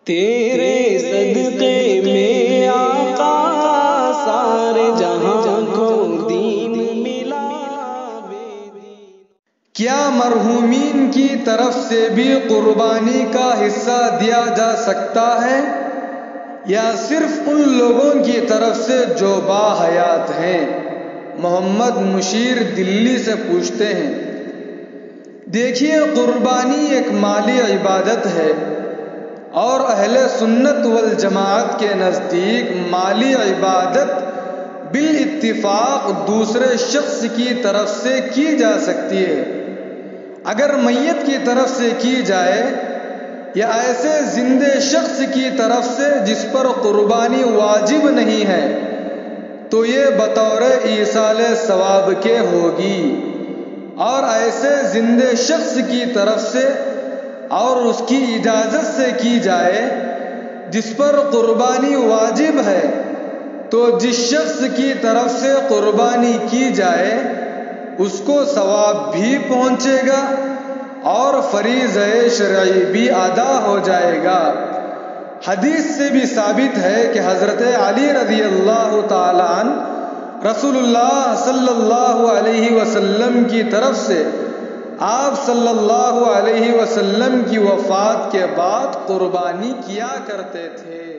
تیرے صدقے میں آقا سارے جہاں کو دین ملا۔ کیا مرحومین کی طرف سے بھی قربانی کا حصہ دیا جا سکتا ہے یا صرف ان لوگوں کی طرف سے جو باحیات ہیں؟ محمد مشیر دلی سے پوچھتے ہیں۔ دیکھیے، قربانی ایک مالی عبادت ہے اور اہل سنت والجماعت کے نزدیک مالی عبادت بالاتفاق دوسرے شخص کی طرف سے کی جا سکتی ہے۔ اگر میت کی طرف سے کی جائے یا ایسے زندہ شخص کی طرف سے جس پر قربانی واجب نہیں ہے تو یہ بطور ایصال ثواب کے ہوگی، اور ایسے زندہ شخص کی طرف سے اور اس کی اجازت سے کی جائے جس پر قربانی واجب ہے تو جس شخص کی طرف سے قربانی کی جائے اس کو ثواب بھی پہنچے گا اور فریضہ شرعی بھی ادا ہو جائے گا۔ حدیث سے بھی ثابت ہے کہ حضرت علی رضی اللہ تعالیٰ عنہ رسول اللہ صلی اللہ علیہ وسلم کی طرف سے آپ صلی اللہ علیہ وسلم کی وفات کے بعد قربانی کیا کرتے تھے۔